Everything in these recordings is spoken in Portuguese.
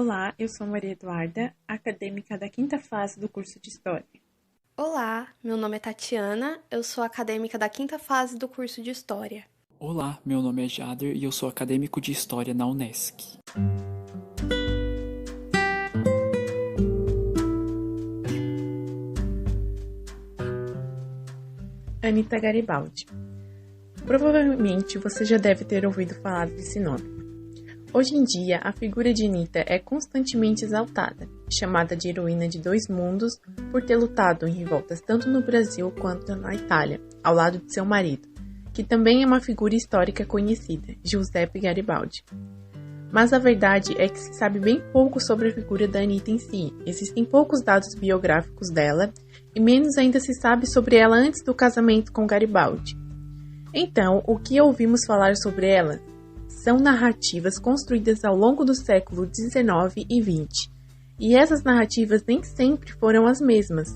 Olá, eu sou Maria Eduarda, acadêmica da quinta fase do curso de História. Olá, meu nome é Tatiana, eu sou acadêmica da quinta fase do curso de História. Olá, meu nome é Jader e eu sou acadêmico de História na Unesc. Anita Garibaldi. Provavelmente você já deve ter ouvido falar desse nome. Hoje em dia, a figura de Anita é constantemente exaltada, chamada de heroína de dois mundos por ter lutado em revoltas tanto no Brasil quanto na Itália, ao lado de seu marido, que também é uma figura histórica conhecida, Giuseppe Garibaldi. Mas a verdade é que se sabe bem pouco sobre a figura da Anita em si, existem poucos dados biográficos dela, e menos ainda se sabe sobre ela antes do casamento com Garibaldi. Então, o que ouvimos falar sobre ela? São narrativas construídas ao longo do século XIX e XX, e essas narrativas nem sempre foram as mesmas.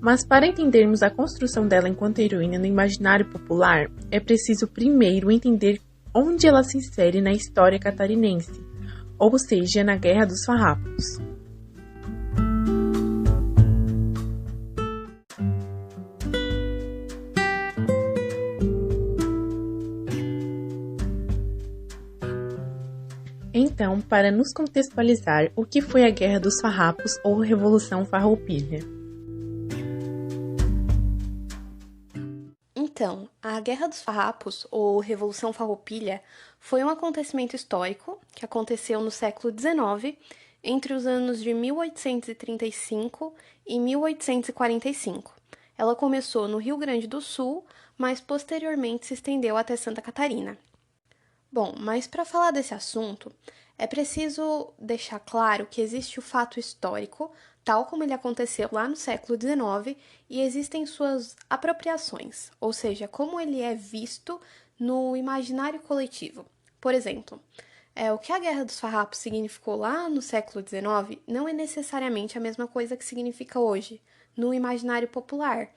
Mas para entendermos a construção dela enquanto heroína no imaginário popular, é preciso primeiro entender onde ela se insere na história catarinense, ou seja, na Guerra dos Farrapos. Então, para nos contextualizar, o que foi a Guerra dos Farrapos ou Revolução Farroupilha? Então, a Guerra dos Farrapos, ou Revolução Farroupilha, foi um acontecimento histórico que aconteceu no século XIX, entre os anos de 1835 e 1845. Ela começou no Rio Grande do Sul, mas posteriormente se estendeu até Santa Catarina. Bom, mas para falar desse assunto, é preciso deixar claro que existe o fato histórico, tal como ele aconteceu lá no século XIX, e existem suas apropriações, ou seja, como ele é visto no imaginário coletivo. Por exemplo, o que a Guerra dos Farrapos significou lá no século XIX não é necessariamente a mesma coisa que significa hoje, no imaginário popular,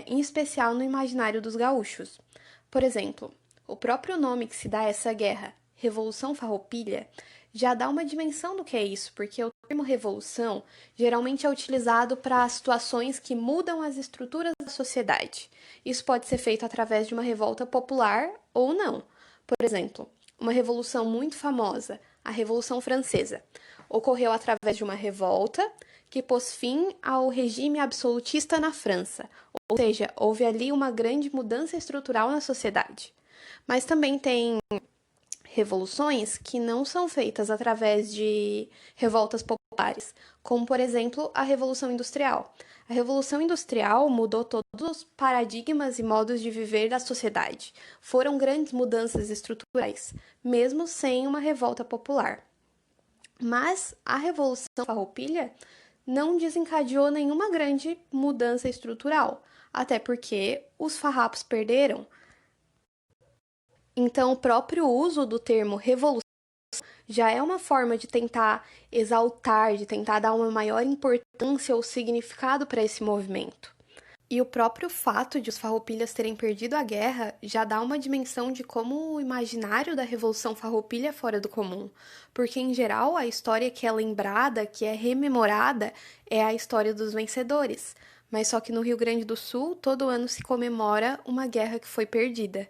em especial no imaginário dos gaúchos. Por exemplo, o próprio nome que se dá a essa guerra, Revolução Farroupilha, já dá uma dimensão do que é isso, porque o termo revolução geralmente é utilizado para situações que mudam as estruturas da sociedade. Isso pode ser feito através de uma revolta popular ou não. Por exemplo, uma revolução muito famosa, a Revolução Francesa, ocorreu através de uma revolta que pôs fim ao regime absolutista na França, ou seja, houve ali uma grande mudança estrutural na sociedade. Mas também tem revoluções que não são feitas através de revoltas populares, como, por exemplo, a Revolução Industrial. A Revolução Industrial mudou todos os paradigmas e modos de viver da sociedade. Foram grandes mudanças estruturais, mesmo sem uma revolta popular. Mas a Revolução Farroupilha não desencadeou nenhuma grande mudança estrutural, até porque os farrapos perderam. Então, o próprio uso do termo revolução já é uma forma de tentar exaltar, de tentar dar uma maior importância ou significado para esse movimento. E o próprio fato de os farroupilhas terem perdido a guerra já dá uma dimensão de como o imaginário da Revolução Farroupilha é fora do comum. Porque, em geral, a história que é lembrada, que é rememorada, é a história dos vencedores. Mas só que no Rio Grande do Sul, todo ano se comemora uma guerra que foi perdida.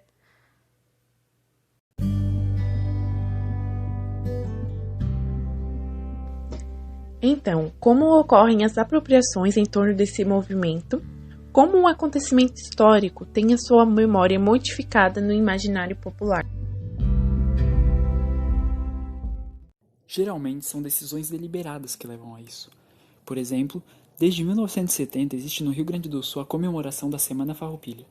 Então, como ocorrem as apropriações em torno desse movimento? Como um acontecimento histórico tem a sua memória modificada no imaginário popular? Geralmente são decisões deliberadas que levam a isso. Por exemplo, desde 1970 existe no Rio Grande do Sul a comemoração da Semana Farroupilha.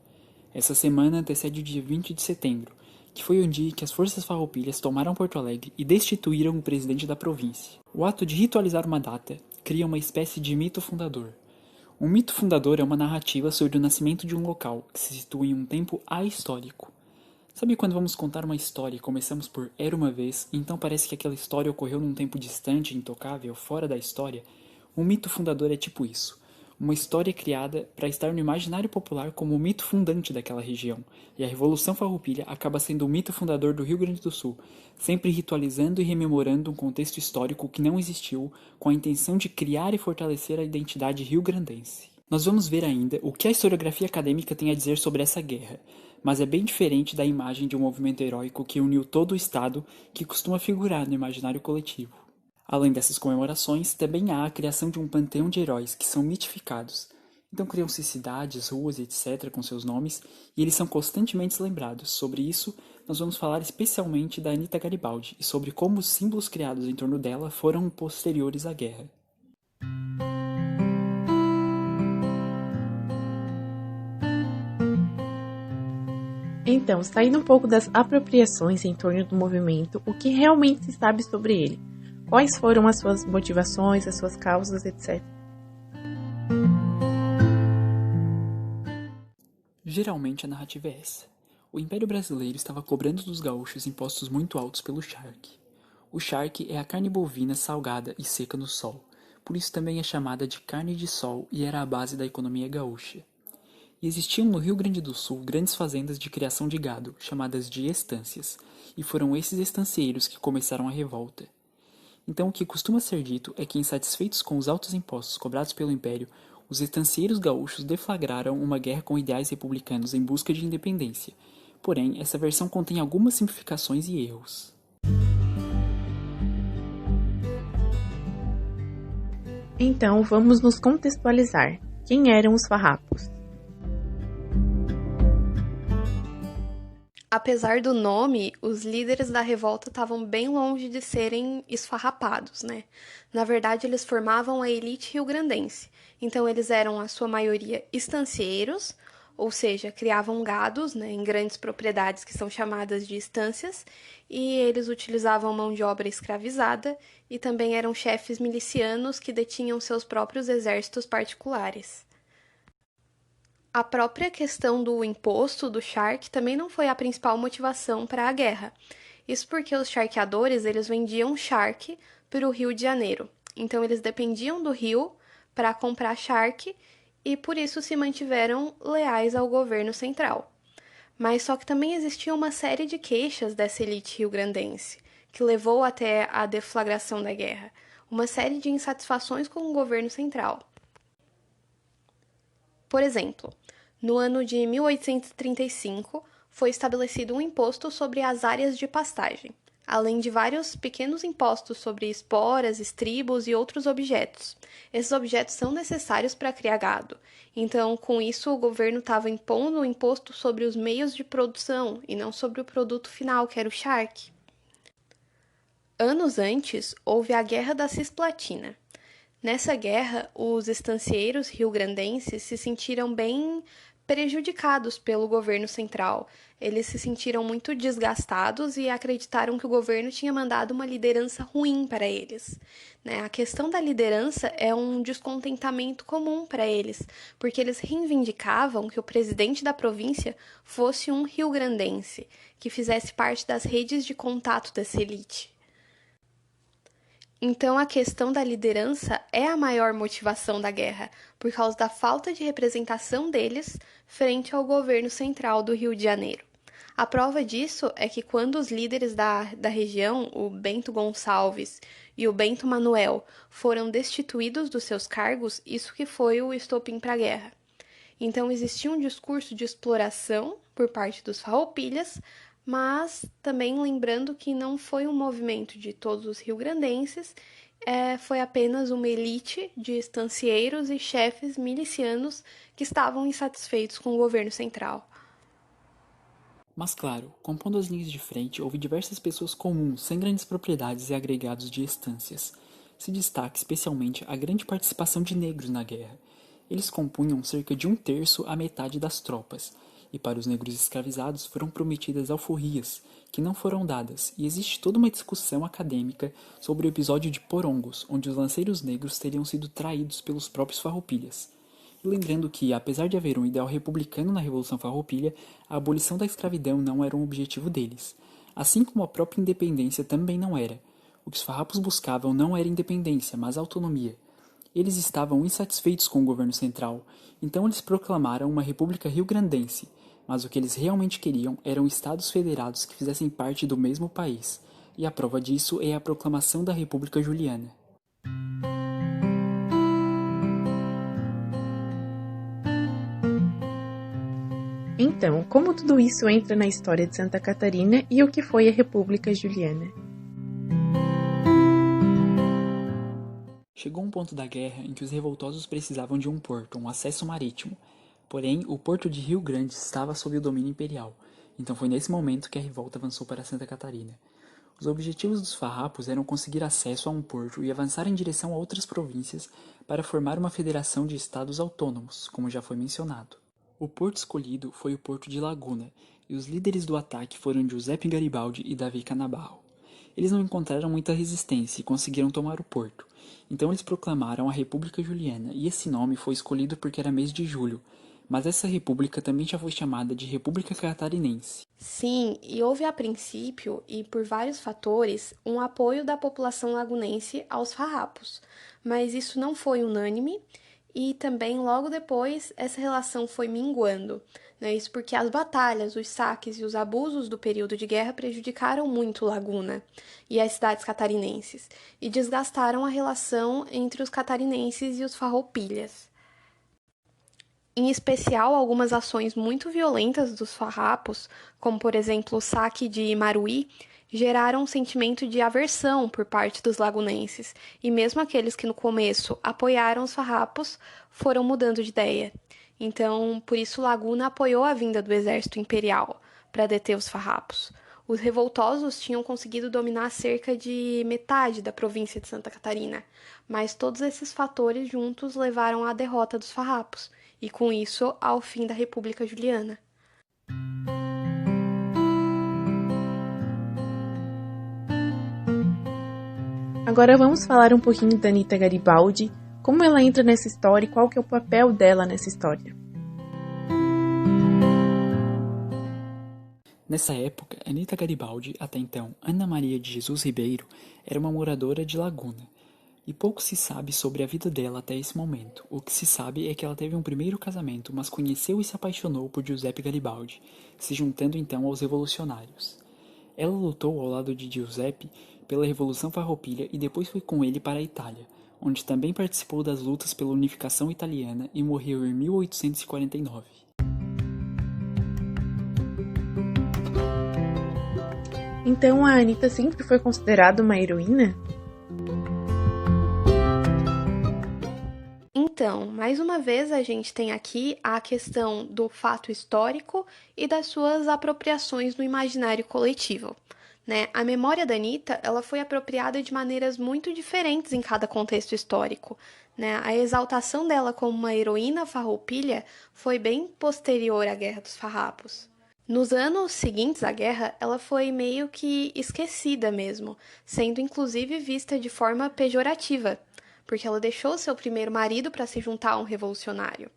Essa semana antecede o dia 20 de setembro, que foi o dia em que as forças farroupilhas tomaram Porto Alegre e destituíram o presidente da província. O ato de ritualizar uma data cria uma espécie de mito fundador. Um mito fundador é uma narrativa sobre o nascimento de um local que se situa em um tempo ahistórico. Sabe quando vamos contar uma história e começamos por "era uma vez", e então parece que aquela história ocorreu num tempo distante, intocável, fora da história? Um mito fundador é tipo isso. uma história criada para estar no imaginário popular como o mito fundante daquela região, e a Revolução Farroupilha acaba sendo o mito fundador do Rio Grande do Sul, sempre ritualizando e rememorando um contexto histórico que não existiu, com a intenção de criar e fortalecer a identidade rio-grandense. Nós vamos ver ainda o que a historiografia acadêmica tem a dizer sobre essa guerra, mas é bem diferente da imagem de um movimento heróico que uniu todo o Estado que costuma figurar no imaginário coletivo. Além dessas comemorações, também há a criação de um panteão de heróis que são mitificados. Então criam-se cidades, ruas, etc. com seus nomes, e eles são constantemente lembrados. Sobre isso, nós vamos falar especialmente da Anita Garibaldi e sobre como os símbolos criados em torno dela foram posteriores à guerra. Então, saindo um pouco das apropriações em torno do movimento, o que realmente se sabe sobre ele? Quais foram as suas motivações, as suas causas, etc. Geralmente a narrativa é essa. O Império Brasileiro estava cobrando dos gaúchos impostos muito altos pelo charque. O charque é a carne bovina salgada e seca no sol, por isso também é chamada de carne de sol e era a base da economia gaúcha. E existiam no Rio Grande do Sul grandes fazendas de criação de gado, chamadas de estâncias, e foram esses estancieiros que começaram a revolta. Então o que costuma ser dito é que, insatisfeitos com os altos impostos cobrados pelo Império, os estancieiros gaúchos deflagraram uma guerra com ideais republicanos em busca de independência. Porém, essa versão contém algumas simplificações e erros. Então, vamos nos contextualizar. Quem eram os farrapos? Apesar do nome, os líderes da revolta estavam bem longe de serem esfarrapados, né? Na verdade, eles formavam a elite rio-grandense. Então, eles eram, a sua maioria, estancieiros, ou seja, criavam gados, né, em grandes propriedades que são chamadas de estâncias, e eles utilizavam mão de obra escravizada e também eram chefes milicianos que detinham seus próprios exércitos particulares. A própria questão do imposto do charque também não foi a principal motivação para a guerra. Isso porque os charqueadores eles vendiam charque para o Rio de Janeiro. Então eles dependiam do rio para comprar charque e por isso se mantiveram leais ao governo central. Mas só que também existia uma série de queixas dessa elite rio-grandense, que levou até a deflagração da guerra. Uma série de insatisfações com o governo central. Por exemplo, no ano de 1835, foi estabelecido um imposto sobre as áreas de pastagem, além de vários pequenos impostos sobre esporas, estribos e outros objetos. Esses objetos são necessários para criar gado, então, com isso, o governo estava impondo um imposto sobre os meios de produção e não sobre o produto final, que era o charque. Anos antes, houve a Guerra da Cisplatina. Nessa guerra, os estancieiros rio-grandenses se sentiram bem prejudicados pelo governo central. Eles se sentiram muito desgastados e acreditaram que o governo tinha mandado uma liderança ruim para eles. A questão da liderança é um descontentamento comum para eles, porque eles reivindicavam que o presidente da província fosse um rio-grandense, que fizesse parte das redes de contato dessa elite. Então, a questão da liderança é a maior motivação da guerra, por causa da falta de representação deles frente ao governo central do Rio de Janeiro. A prova disso é que quando os líderes da região, o Bento Gonçalves e o Bento Manuel, foram destituídos dos seus cargos, isso que foi o estopim para a guerra. Então, existia um discurso de exploração por parte dos farroupilhas, mas também lembrando que não foi um movimento de todos os rio-grandenses, foi apenas uma elite de estancieiros e chefes milicianos que estavam insatisfeitos com o governo central. Mas claro, compondo as linhas de frente, houve diversas pessoas comuns, sem grandes propriedades e agregados de estâncias. Se destaca especialmente a grande participação de negros na guerra. Eles compunham cerca de 1/3 à metade das tropas, e para os negros escravizados foram prometidas alforrias, que não foram dadas, e existe toda uma discussão acadêmica sobre o episódio de Porongos, onde os lanceiros negros teriam sido traídos pelos próprios farroupilhas. E lembrando que, apesar de haver um ideal republicano na Revolução Farroupilha, a abolição da escravidão não era um objetivo deles, assim como a própria independência também não era. O que os farrapos buscavam não era independência, mas autonomia. Eles estavam insatisfeitos com o governo central, então eles proclamaram uma república rio-grandense, mas o que eles realmente queriam eram estados federados que fizessem parte do mesmo país, e a prova disso é a proclamação da República Juliana. Então, como tudo isso entra na história de Santa Catarina e o que foi a República Juliana? Chegou um ponto da guerra em que os revoltosos precisavam de um porto, um acesso marítimo. Porém, o porto de Rio Grande estava sob o domínio imperial, então foi nesse momento que a revolta avançou para Santa Catarina. Os objetivos dos farrapos eram conseguir acesso a um porto e avançar em direção a outras províncias para formar uma federação de estados autônomos, como já foi mencionado. O porto escolhido foi o porto de Laguna, e os líderes do ataque foram Giuseppe Garibaldi e Davi Canabarro. Eles não encontraram muita resistência e conseguiram tomar o porto. Então eles proclamaram a República Juliana, e esse nome foi escolhido porque era mês de julho, mas essa república também já foi chamada de República Catarinense. Sim, e houve a princípio, e por vários fatores, um apoio da população lagunense aos farrapos, mas isso não foi unânime e também logo depois essa relação foi minguando. Isso porque as batalhas, os saques e os abusos do período de guerra prejudicaram muito Laguna e as cidades catarinenses e desgastaram a relação entre os catarinenses e os farroupilhas. Em especial, algumas ações muito violentas dos farrapos, como por exemplo o saque de Maruí, geraram um sentimento de aversão por parte dos lagunenses, e mesmo aqueles que no começo apoiaram os farrapos foram mudando de ideia. Então, por isso Laguna apoiou a vinda do exército imperial para deter os farrapos. Os revoltosos tinham conseguido dominar cerca de metade da província de Santa Catarina, mas todos esses fatores juntos levaram à derrota dos farrapos, e com isso ao fim da República Juliana. Agora vamos falar um pouquinho da Anita Garibaldi, como ela entra nessa história e qual que é o papel dela nessa história. Nessa época, Anita Garibaldi, até então Ana Maria de Jesus Ribeiro, era uma moradora de Laguna, e pouco se sabe sobre a vida dela até esse momento. O que se sabe é que ela teve um primeiro casamento, mas conheceu e se apaixonou por Giuseppe Garibaldi, se juntando então aos revolucionários. Ela lutou ao lado de Giuseppe pela Revolução Farroupilha e depois foi com ele para a Itália, onde também participou das lutas pela unificação italiana e morreu em 1849. Então a Anita sempre foi considerada uma heroína? Então, mais uma vez a gente tem aqui a questão do fato histórico e das suas apropriações no imaginário coletivo. A memória da Anita, ela foi apropriada de maneiras muito diferentes em cada contexto histórico. A exaltação dela como uma heroína farroupilha foi bem posterior à Guerra dos Farrapos. Nos anos seguintes à guerra, ela foi meio que esquecida mesmo, sendo inclusive vista de forma pejorativa, porque ela deixou seu primeiro marido para se juntar a um revolucionário.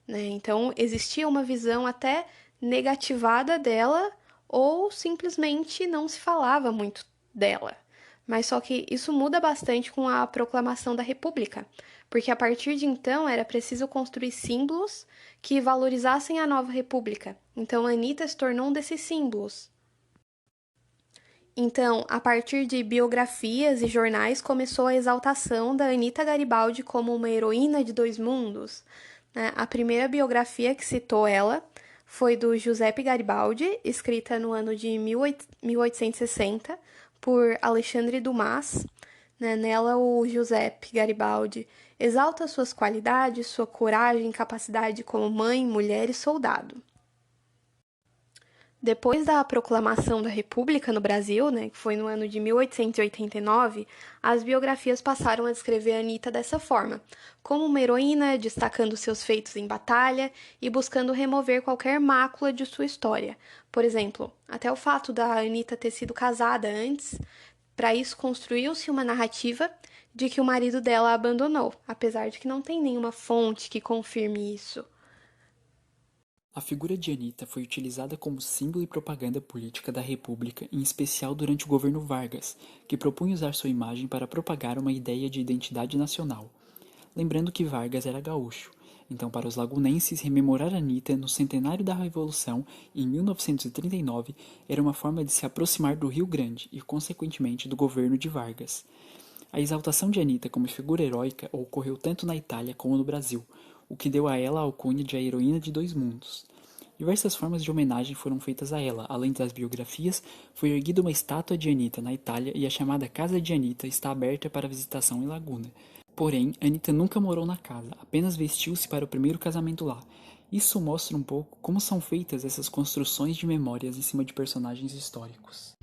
Então, existia uma visão até negativada dela, ou simplesmente não se falava muito dela. Mas só que isso muda bastante com a proclamação da República, porque a partir de então era preciso construir símbolos que valorizassem a nova República. Então, a Anita se tornou um desses símbolos. Então, a partir de biografias e jornais, começou a exaltação da Anita Garibaldi como uma heroína de dois mundos. A primeira biografia que citou ela foi do Giuseppe Garibaldi, escrita no ano de 1860, por Alexandre Dumas. Nela, o Giuseppe Garibaldi exalta suas qualidades, sua coragem e capacidade como mãe, mulher e soldado. Depois da proclamação da República no Brasil, que foi no ano de 1889, as biografias passaram a descrever a Anita dessa forma, como uma heroína, destacando seus feitos em batalha e buscando remover qualquer mácula de sua história. Por exemplo, até o fato da Anita ter sido casada antes, para isso construiu-se uma narrativa de que o marido dela a abandonou, apesar de que não tem nenhuma fonte que confirme isso. A figura de Anita foi utilizada como símbolo e propaganda política da República, em especial durante o governo Vargas, que propunha usar sua imagem para propagar uma ideia de identidade nacional. lembrando que Vargas era gaúcho. Então, para os lagunenses, rememorar Anitta no centenário da Revolução, em 1939, era uma forma de se aproximar do Rio Grande e, consequentemente, do governo de Vargas. A exaltação de Anitta como figura heróica ocorreu tanto na Itália como no Brasil, o que deu a ela a alcunha de a heroína de dois mundos. Diversas formas de homenagem foram feitas a ela. Além das biografias, foi erguida uma estátua de Anitta na Itália e a chamada Casa de Anitta está aberta para visitação em Laguna. Porém, Anitta nunca morou na casa, apenas vestiu-se para o primeiro casamento lá. Isso mostra um pouco como são feitas essas construções de memórias em cima de personagens históricos.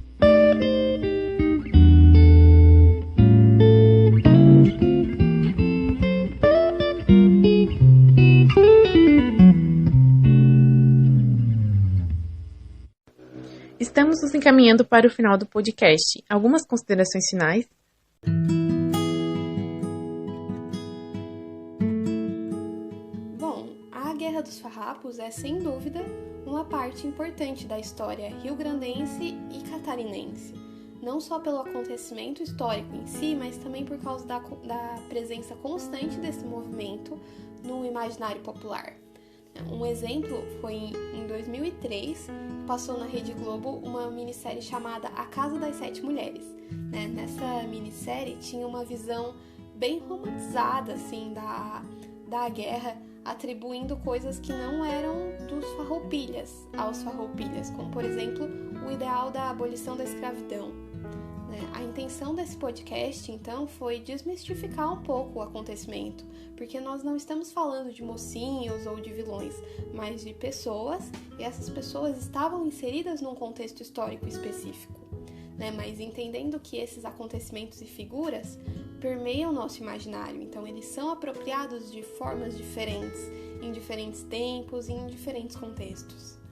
Estamos nos encaminhando para o final do podcast. Algumas considerações finais? Bom, a Guerra dos Farrapos é, sem dúvida, uma parte importante da história rio-grandense e catarinense. Não só pelo acontecimento histórico em si, mas também por causa da presença constante desse movimento no imaginário popular. Um exemplo foi em 2003, passou na Rede Globo uma minissérie chamada A Casa das Sete Mulheres. Nessa minissérie tinha uma visão bem romantizada assim, da guerra, atribuindo coisas que não eram dos farroupilhas aos farroupilhas, como por exemplo o ideal da abolição da escravidão. A intenção desse podcast, então, foi desmistificar um pouco o acontecimento, porque nós não estamos falando de mocinhos ou de vilões, mas de pessoas, e essas pessoas estavam inseridas num contexto histórico específico. Mas entendendo que esses acontecimentos e figuras permeiam o nosso imaginário, então eles são apropriados de formas diferentes, em diferentes tempos e em diferentes contextos.